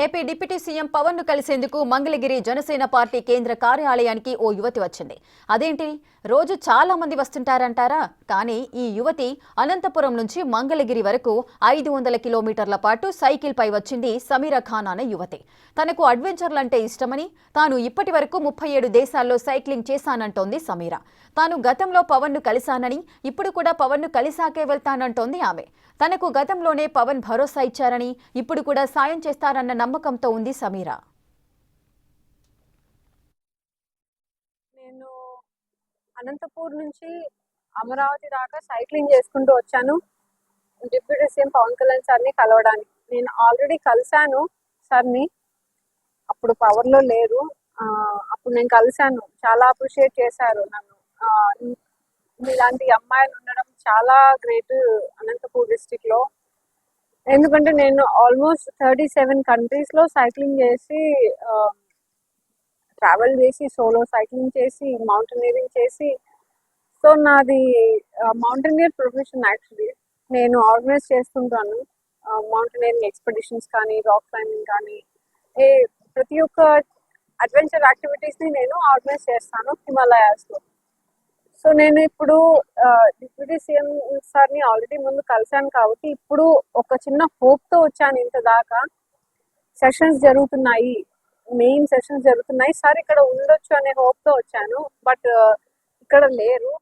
AP deputy CM Pawan ను కలిసేందుకు Mangalagiri Janasena party కేంద్ర కార్యాలయానికి ఓ యువతి వచ్చింది. అదేంటి, రోజు చాలా మంది వస్తుంటారంటారా? కానీ ఈ యువతి అనంతపురం నుంచి మంగళగిరి వరకు 500 కిలోమీటర్ల పాటు సైకిల్ పై వచ్చింది సమీరా ఖాన్ అనే యువతి. తనకు అడ్వెంచర్లంటే ఇష్టమని, తాను ఇప్పటి వరకు 37 దేశాల్లో సైక్లింగ్ చేశానంటోంది సమీరా. తాను గతంలో పవన్ ను కలిశానని, ఇప్పుడు కూడా పవన్ ను కలిసాకే వెళ్తానంటోంది ఆమె. తనకు గతంలోనే పవన్ భరోసా ఇచ్చారని, ఇప్పుడు కూడా సాయం చేస్తారన్న నమ్మకంతో ఉంది సమీరా. నేను అనంతపూర్ నుంచి అమరావతి దాకా సైక్లింగ్ చేసుకుంటూ వచ్చాను డిప్యూటీ సీఎం పవన్ కళ్యాణ్ సార్ని కలవడానికి. నేను ఆల్రెడీ కలిశాను సార్ని, అప్పుడు పవర్లో లేరు. అప్పుడు నేను కలిశాను, చాలా అప్రిషియేట్ చేశారు నన్ను. ఇలాంటి అమ్మాయిలు ఉండడం చాలా గ్రేట్ అనంతపూర్ డిస్టిక్లో. ఎందుకంటే నేను ఆల్మోస్ట్ 37 కంట్రీస్లో సైక్లింగ్ చేసి, ట్రావెల్ చేసి, సోలో సైక్లింగ్ చేసి, మౌంటైనీరింగ్ చేసి, సో నాది మౌంటైనీర్ ప్రొఫెషన్. యాక్చువల్లీ నేను ఆర్గనైజ్ చేస్తుంటాను మౌంటైనీరింగ్ ఎక్స్పెడిషన్స్ కానీ, రాక్ క్లైంబింగ్ కానీ, ప్రతి ఒక్క అడ్వెంచర్ యాక్టివిటీస్ని నేను ఆర్గనైజ్ చేస్తాను హిమాలయాస్లో. సో నేను ఇప్పుడు డిప్యూటీ సీఎం సార్ని ఆల్రెడీ ముందు కలిశాను కాబట్టి ఇప్పుడు ఒక చిన్న హోప్తో వచ్చాను. ఇంత దాకా సెషన్స్ జరుగుతున్నాయి, మెయిన్ సెషన్స్ జరుగుతున్నాయి, సార్ ఇక్కడ ఉండొచ్చు అనే హోప్తో వచ్చాను. బట్ ఇక్కడ లేరు.